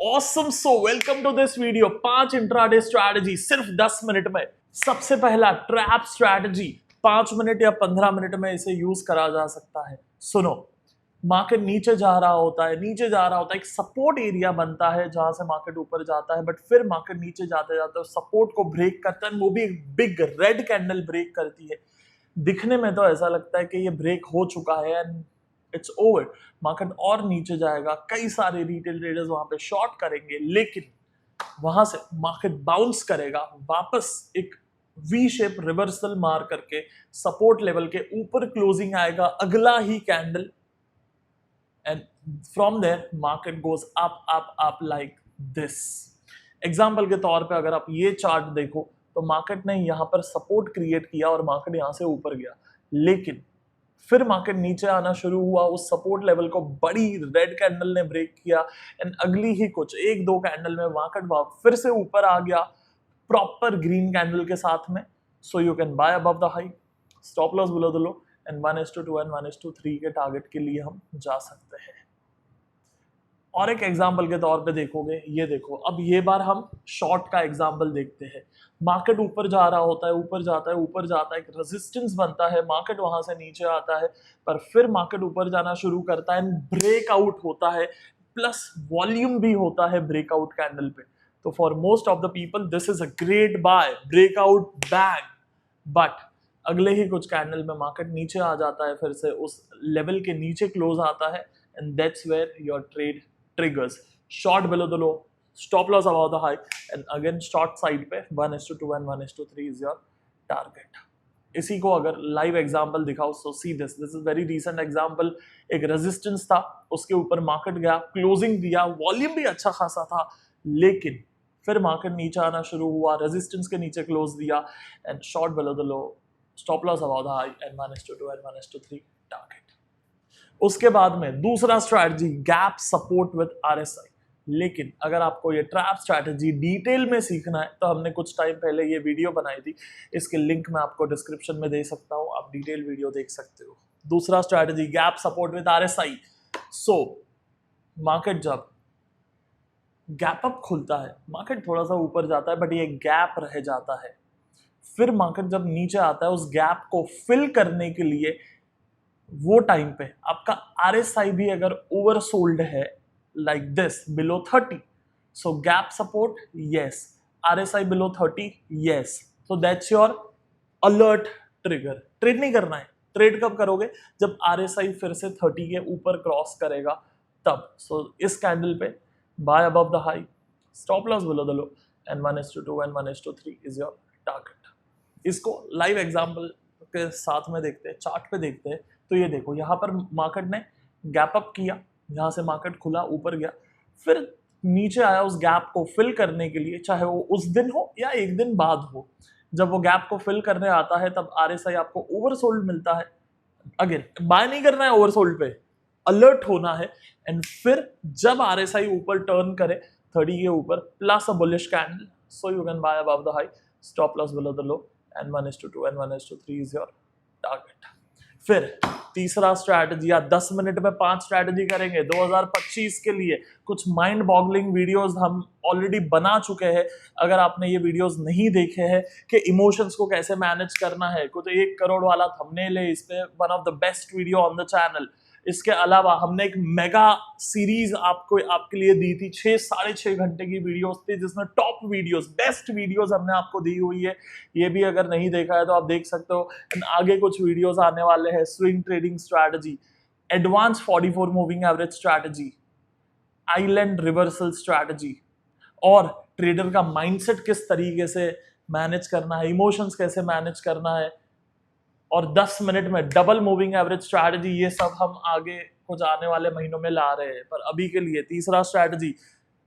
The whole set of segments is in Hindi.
Awesome so welcome to this video. 5 intraday strategy सिर्फ 10 मिनट में। सबसे पहला ट्रैप स्ट्रैटेजी 5 मिनट या 15 मिनट में इसे यूज करा जा सकता है। सुनो, मार्केट नीचे जा रहा होता है, एक सपोर्ट एरिया बनता है जहां से मार्केट ऊपर जाता है, बट फिर मार्केट नीचे जाते जाते सपोर्ट को ब्रेक करता है। वो भी एक बिग रेड कैंडल ब्रेक करती है। दिखने में तो ऐसा लगता है कि ये ब्रेक हो चुका है एंड इट्स ओवर, मार्केट और नीचे जाएगा, कई सारे रिटेल ट्रेडर्स वहां पे शॉर्ट करेंगे, लेकिन वहां से मार्केट बाउंस करेगा वापस एक वी शेप रिवर्सल मार करके सपोर्ट लेवल के ऊपर क्लोजिंग आएगा अगला ही candle and from there market goes up up up like this. Example के तौर पे अगर आप ये चार्ट देखो तो मार्केट ने यहां पर सपोर्ट क्रिएट किया और मार्केट यहां से ऊपर गया, लेकिन फिर मार्केट नीचे आना शुरू हुआ। उस सपोर्ट लेवल को बड़ी रेड कैंडल ने ब्रेक किया एंड अगली ही कुछ 1-2 कैंडल में मार्केट फिर से ऊपर आ गया प्रॉपर ग्रीन कैंडल के साथ में। So you can buy above the high, stop loss below the low and 1:2 and 1:3 के टारगेट के लिए हम जा सकते हैं। और एक एग्जाम्पल के तौर पे देखोगे, ये देखो, अब ये बार हम शॉर्ट का एग्जाम्पल देखते हैं। मार्केट ऊपर जा रहा होता है, ऊपर जाता है, एक रेजिस्टेंस बनता है, मार्केट वहां से नीचे आता है, पर फिर मार्केट ऊपर जाना शुरू करता है, ब्रेकआउट होता है, प्लस वॉल्यूम भी होता है ब्रेकआउट कैंडल पे। तो for most of the people this is a great buy, breakout bag. But अगले ही कुछ कैंडल में मार्केट नीचे आ जाता है, फिर से उस लेवल के नीचे क्लोज आता है and that's where your trade triggers. Short below the low, stop loss above the high, and again short side पे 1:2 and 1:3 is your target. इसी को अगर लाइव एग्जांपल दिखाओ, so see this is very recent example. एक रेजिस्टेंस था, उसके ऊपर मार्केट गया, क्लोजिंग दिया, वॉल्यूम भी अच्छा खासा था, लेकिन फिर मार्केट नीचे आना शुरू हुआ, रेजिस्टेंस के नीचे क्लोज दिया and short below the low, stop loss about the high and 1:2 and 1:3 target. उसके बाद में दूसरा strategy gap support with RSI. लेकिन अगर आपको ये ट्रैप स्ट्रैटेजी डिटेल में सीखना है तो हमने कुछ टाइम पहले ये वीडियो बनाई थी, इसके लिंक मैं आपको डिस्क्रिप्शन में दे सकता हूं, आप डिटेल वीडियो देख सकते हो। दूसरा strategy gap support with RSI. So market जब गैप अप खुलता है, मार्केट थोड़ा सा ऊपर जाता है, बट ये गैप रह जाता है। फिर मार्केट जब नीचे आता है, उस गैप को फिल करने के लिए वो टाइम पे आपका आरएसआई भी अगर ओवरसोल्ड है like this below 30, so gap support yes, RSI below 30 yes, so that's your alert trigger. Trade नहीं करना है, ट्रेड कब करोगे? जब आरएसआई फिर से 30 के ऊपर क्रॉस करेगा तब। सो इस कैंडल पे buy above the high, stop loss below the low and 1:2 and 1:3 is your target. इसको लाइव एग्जांपल के साथ में देखते हैं, चार्ट पे देखते हैं। तो ये देखो, यहाँ पर मार्केट ने गैप अप किया, यहाँ से मार्केट खुला, ऊपर गया, फिर नीचे आया उस गैप को फिल करने के लिए, चाहे वो उस दिन हो या एक दिन बाद हो। जब वो गैप को फिल करने आता है तब आरएसआई आपको ओवरसोल्ड मिलता है। अगेन बाय नहीं करना है ओवरसोल्ड पे, अलर्ट होना है एंड फिर जब आरएसआई ऊपर टर्न करे 30 के ऊपर plus a bullish candle, so you can buy above the high, stop loss below the low and 1:2 and 1:3 is your target. फिर तीसरा स्ट्रैटेजी, या 10 मिनट में 5 स्ट्रैटेजी करेंगे 2025 के लिए। कुछ माइंड बॉगलिंग वीडियोस हम ऑलरेडी बना चुके हैं, अगर आपने ये वीडियोस नहीं देखे हैं कि इमोशंस को कैसे मैनेज करना है, कुछ 1 करोड़ वाला थंबनेल है इस पे, one of the best video on the channel. इसके अलावा हमने एक मेगा सीरीज आपके लिए दी थी, 6-6.5 घंटे की वीडियोस थी, जिसमें टॉप वीडियोस, बेस्ट वीडियोस हमने आपको दी हुई है। ये भी अगर नहीं देखा है तो आप देख सकते हो। एंड आगे कुछ वीडियोस आने वाले हैं, swing trading strategy, advance 44 moving average strategy, island reversal strategy, और ट्रेडर का माइंडसेट किस तरीके से मैनेज करना है, इमोशंस कैसे मैनेज करना है, और 10 मिनट में डबल मूविंग एवरेज स्ट्रैटेजी। ये सब हम आगे कुछ आने वाले महीनों में ला रहे हैं, पर अभी के लिए तीसरा strategy,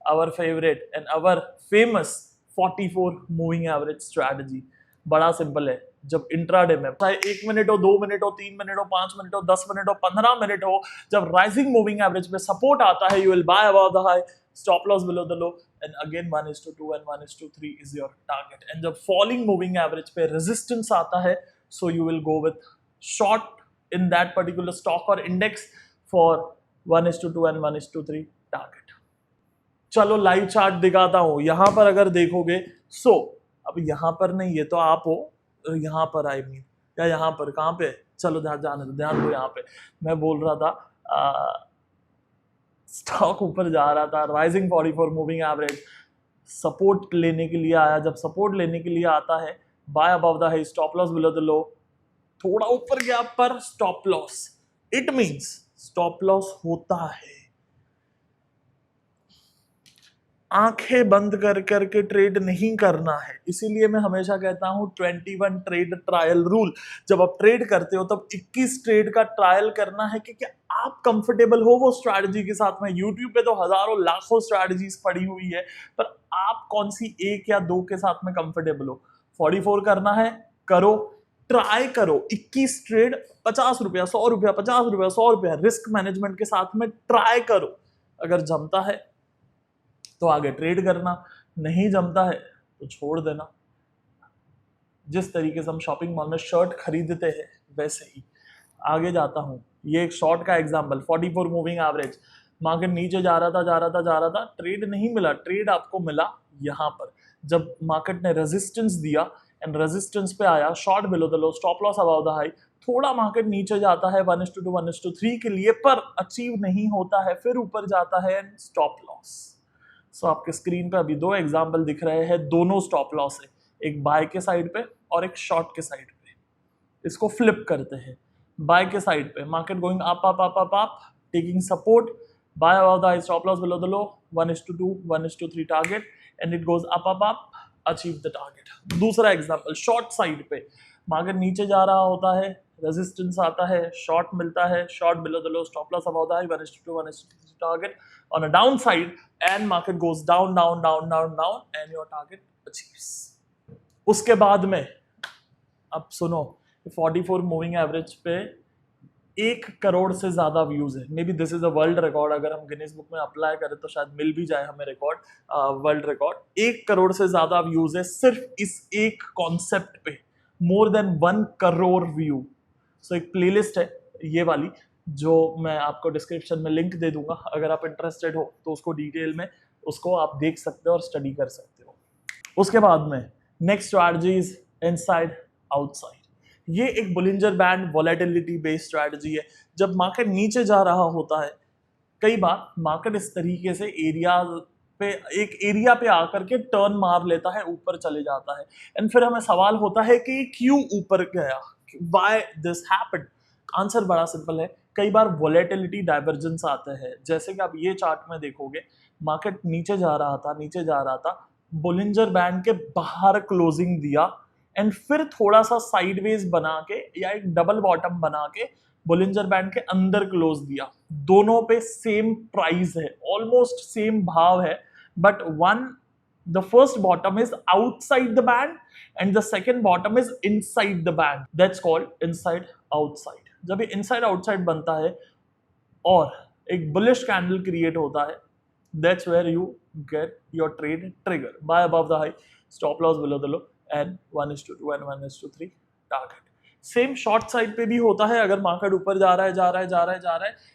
our favourite and our famous 44 moving average strategy. बड़ा सिंपल है, जब इंट्राडे में चाहे 1 मिनट हो, 2 मिनट हो, 3 मिनट हो, 5 मिनट हो, 10 मिनट हो, 15 मिनट हो, जब राइजिंग मूविंग एवरेज पे सपोर्ट आता है, you will buy above the high, stop loss below the low and again 1:2 and 1:3 is your target. And जब फॉलिंग मूविंग एवरेज पे रेजिस्टेंस आता है, so you will go with short in that particular stock or index for 1:2 and 1:3 target. चलो लाइव चार्ट दिखाता हूं। यहां पर अगर देखोगे अब यहां पर नहीं, ये तो आप हो, यहां पर आई मीन, या यहां पर कहां पे, चलो ध्यान दो। यहां पे मैं बोल रहा था स्टॉक ऊपर जा रहा था, राइजिंग 44 मूविंग एवरेज सपोर्ट लेने के लिए आया। जब सपोर्ट लेने के लिए आता है, buy above the high, stop loss below the low, थोड़ा ऊपर गया पर stop loss, it means stop loss होता है। आंखें बंद कर करके ट्रेड नहीं करना है। इसीलिए मैं हमेशा कहता हूं 21 ट्रेड ट्रायल रूल। जब आप ट्रेड करते हो तब 21 ट्रेड का ट्रायल करना है कि क्या आप कंफर्टेबल हो वो स्ट्रैटेजी के साथ में। यूट्यूब पे तो हजारों लाखों स्ट्रैटेजीज पड़ी हुई है, पर आप कौन सी एक या दो के साथ में कंफर्टेबल हो। 44 करना है, करो, ट्राई करो। 21 ट्रेड, 50 रुपया, 100 रुपया, 50 रुपया, 100 रुपया, रिस्क मैनेजमेंट के साथ में ट्राई करो। अगर जमता है तो आगे ट्रेड करना, नहीं जमता है तो छोड़ देना। जिस तरीके से हम शॉपिंग मॉल में शर्ट खरीदते हैं वैसे ही। आगे जाता हूं, ये एक शॉर्ट का एग्जांपल, 44 मूविंग एवरेज, मार्केट नीचे जा रहा था, ट्रेड नहीं मिला। ट्रेड आपको मिला यहां पर, जब मार्केट ने रेजिस्टेंस दिया एंड रेजिस्टेंस पे आया, short below the low, stop loss above the high. थोड़ा मार्केट नीचे जाता है 1:2 1:3 के लिए, पर अचीव नहीं होता है, फिर ऊपर जाता है एंड स्टॉप लॉस। सो आपके स्क्रीन पे अभी दो एग्जाम्पल दिख रहे हैं, दोनों स्टॉप लॉस है, एक बाय के साइड पे और एक शॉर्ट के साइड पे। इसको फ्लिप करते हैं। बाय के साइड पे market going up up up up up, taking support, buy above the high, stop loss below the low, 1:2 1:3 target and it goes up up up, achieve the target. दूसरा एग्जांपल शॉर्ट साइड पे, मार्केट नीचे जा रहा होता है, रेजिस्टेंस आता है, शॉर्ट मिलता है, short below the low, stop loss above the high, 1:2 1:3 target on a downside and market goes down and your target achieves। उसके बाद में अब सुनो, 44 मूविंग एवरेज पे 1 करोड़ से ज्यादा व्यूज है। May be this is a world record, अगर हम गिनीज बुक में अप्लाई करें तो शायद मिल भी जाए हमें रिकॉर्ड, वर्ल्ड रिकॉर्ड। 1 करोड़ से ज्यादा व्यूज है सिर्फ इस एक कॉन्सेप्ट पे, मोर देन 1 करोड़ व्यू। सो एक प्लेलिस्ट है ये वाली, जो मैं आपको डिस्क्रिप्शन में लिंक दे दूंगा, अगर आप इंटरेस्टेड हो तो उसको डिटेल में उसको आप देख सकते हो और स्टडी कर सकते हो। उसके बाद में next strategy is inside outside. ये एक Bollinger band volatility based strategy है। जब मार्केट नीचे जा रहा होता है, कई बार मार्केट इस तरीके से एक एरिया पे आकर के टर्न मार लेता है, ऊपर चले जाता है, एंड फिर हमें सवाल होता है कि क्यों ऊपर गया, व्हाई दिस हैपेंड। आंसर बड़ा सिंपल है, कई बार वोलेटिलिटी डाइवर्जेंस आते हैं। जैसे कि आप ये चार्ट में देखोगे, मार्केट नीचे जा रहा था, बोलिंजर बैंड के बाहर क्लोजिंग दिया एंड फिर थोड़ा सा साइडवेज बना के या एक डबल बॉटम बना के बोलिंजर बैंड के अंदर क्लोज दिया। दोनों पे सेम प्राइस है, ऑलमोस्ट सेम भाव है, but the first bottom is outside the band and the second bottom is inside the band. That's called inside outside। जब ये inside outside बनता है और एक bullish candle create होता है, that's where you get your trade trigger, buy above the high, stop loss below the low and 1:2 and 1:3 target। Same short side पे भी होता है, अगर मार्केट ऊपर जा रहा है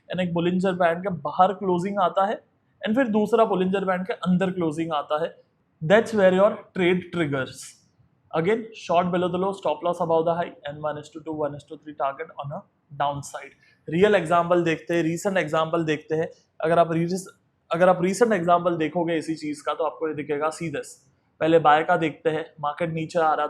एंड एक बुलिंजर बैंड के बाहर क्लोजिंग आता है एंड फिर दूसरा बुलिंजर बैंड के अंदर क्लोजिंग आता है, that's where your trade triggers। Again, short below the low, stop loss above the high and 1:2 1:3 target on a downside। Real example देखते हैं, रीसेंट एग्जांपल देखते हैं। अगर आप रीसेंट एग्जांपल देखोगे इसी चीज का तो आपको ये दिखेगा सीधे। पहले बाय का देखते हैं, मार्केट नीचे आ रहा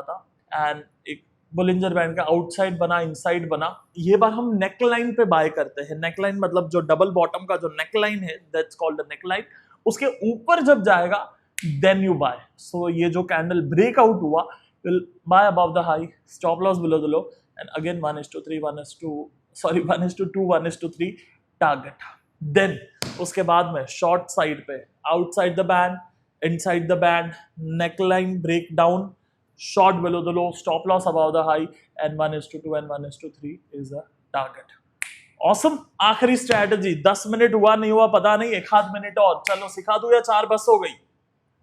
था एंड एक बुलिंजर बैंड का आउटसाइड बना, इनसाइड बना। ये बार हम नेकलाइन पे बाय करते हैं। नेकलाइन मतलब जो डबल बॉटम का जो नेकलाइन है, दैट्स कॉल्ड नेकलाइन। उसके ऊपर जब जाएगा then you buy। so ये जो कैंडल ब्रेकआउट हुआ, will buy above the high, stop loss below the low and again 1:2 1:3 target। then उसके बाद में शॉर्ट साइड पे outside the band, inside the band, neckline breakdown, short below the low, stop loss above the high and 1:2 and 1:3 is a target। Awesome। आखिरी स्ट्रैटेजी, 10 मिनट हुआ नहीं हुआ पता नहीं, 1 मिनट और, चलो सिखा दूं या 4 बस हो गई,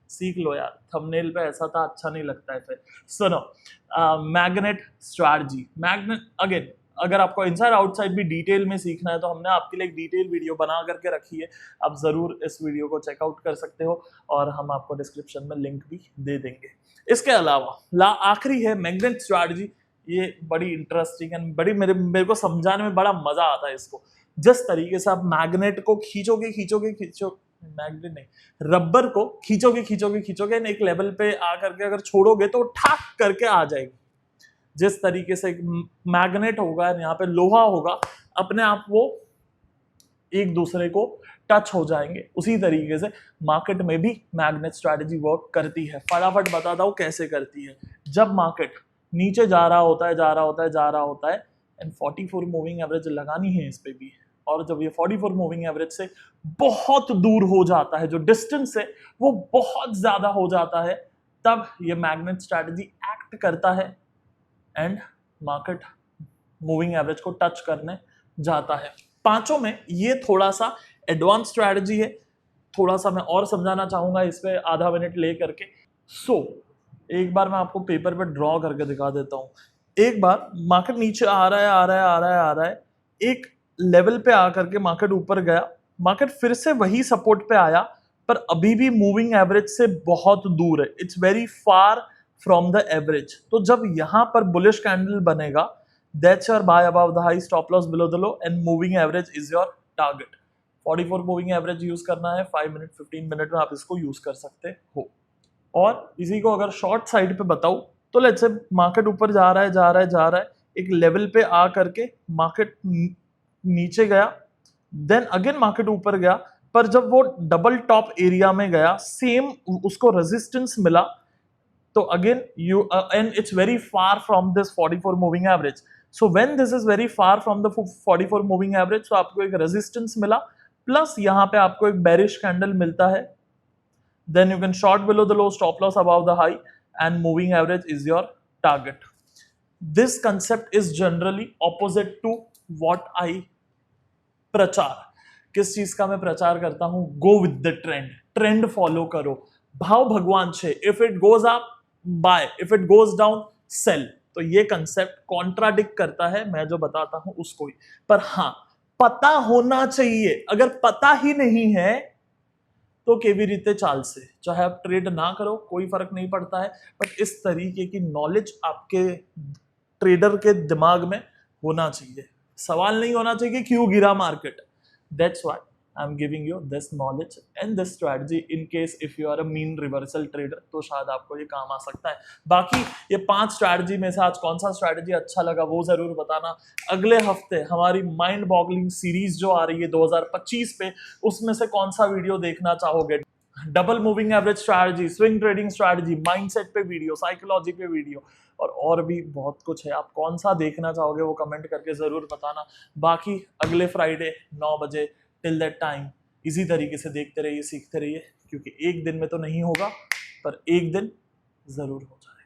सीख लो यार, थंबनेल पे ऐसा था, अच्छा नहीं लगता है फिर। सुनो, मैग्नेट स्ट्रैटेजी। मैग्नेट अगेन अगर आपको इनसाइड आउटसाइड भी डिटेल में सीखना है तो हमने आपके लिए एक डिटेल वीडियो बना करके रखी है, आप जरूर इस वीडियो को चेकआउट कर सकते हो और हम आपको डिस्क्रिप्शन में लिंक भी दे देंगे। इसके अलावा आखिरी है मैग्नेट स्ट्रैटेजी। ये बड़ी इंटरेस्टिंग एंड बड़ी मेरे को समझाने में बड़ा मजा आता है इसको। जिस तरीके से आप मैग्नेट को मैग्नेट नहीं, रबर को खींचोगे एक लेवल पे आ करके अगर छोड़ोगे तो ठाक करके आ जाएगी। जिस तरीके से मैग्नेट होगा, यहाँ पे लोहा होगा, अपने आप वो एक दूसरे को टच हो जाएंगे। उसी तरीके से मार्केट में भी मैग्नेट स्ट्रैटेजी वर्क करती है। फटाफट बताता हूं कैसे करती है। जब मार्केट नीचे जा रहा होता है एंड 44 मूविंग एवरेज लगानी है इस पे भी, और जब ये 44 मूविंग एवरेज से बहुत दूर हो जाता है, जो डिस्टेंस है वो बहुत ज्यादा हो जाता है, तब ये मैग्नेट स्ट्रैटेजी एक्ट करता है एंड मार्केट मूविंग एवरेज को टच करने जाता है। पांचों में ये थोड़ा सा एडवांस स्ट्रैटेजी है, थोड़ा सा मैं और समझाना चाहूंगा इस पे आधा मिनट ले करके। एक बार मैं आपको पेपर पे ड्रॉ करके दिखा देता हूं। एक बार मार्केट नीचे आ रहा है, एक लेवल पे आकर के मार्केट ऊपर गया, मार्केट फिर से वही सपोर्ट पे आया, पर अभी भी मूविंग एवरेज से बहुत दूर है। It's very far from the average. तो जब यहां पर बुलिश कैंडल बनेगा, that's your buy above the high, stop loss below the low and moving average is your target. 44 moving average use करना है, 5 मिनट 15 मिनट में आप इसको यूज कर सकते हो। और इसी को अगर शॉर्ट साइड पे बताऊं तो लेट्स से मार्केट ऊपर जा रहा है, एक लेवल पे आ करके मार्केट नीचे गया, देन अगेन मार्केट ऊपर गया, पर जब वो डबल टॉप एरिया में गया, सेम उसको रेजिस्टेंस मिला, तो again and it's very far from this 44 moving average. So when this is very far from the 44 moving average, तो आपको एक रेजिस्टेंस मिला, प्लस यहाँ पे आपको एक बेरिश कैंडल मिलता है, then you can short below the low, stop loss above the high and moving average is your target. This concept is generally opposite to what I प्रचार। किस चीज का मैं प्रचार करता हूं? Go with the trend follow करो। भाव भगवान छे, if it goes up buy, if it goes down sell. तो ये कंसेप्ट कॉन्ट्राडिक्ट करता है मैं जो बताता हूं उसको ही। पर हाँ, पता होना चाहिए। अगर पता ही नहीं है तो केवी रीते चाल से चाहे आप ट्रेड ना करो, कोई फर्क नहीं पड़ता है, बट इस तरीके की नॉलेज आपके ट्रेडर के दिमाग में होना चाहिए। सवाल नहीं होना चाहिए कि क्यों गिरा market. That's why I am giving you this knowledge and this strategy in case if you are a mean reversal trader, तो शायद आपको ये काम आ सकता है। बाकी ये 5 स्ट्रैटेजी में से आज कौन सा स्ट्रैटेजी अच्छा लगा वो जरूर बताना। अगले हफ्ते हमारी माइंड बॉगलिंग सीरीज जो आ रही है 2025 पे, उसमें से कौन सा वीडियो देखना चाहोगे? Double moving average strategy, swing trading strategy, mindset पे वीडियो, साइकोलॉजी पे वीडियो और भी बहुत कुछ है। आप कौन सा देखना चाहोगे वो कमेंट करके जरूर बताना। बाकी अगले फ्राइडे 9 बजे, टिल दैट टाइम इसी तरीके से देखते रहिए, सीखते रहिए, क्योंकि एक दिन में तो नहीं होगा पर एक दिन जरूर हो जाएगा।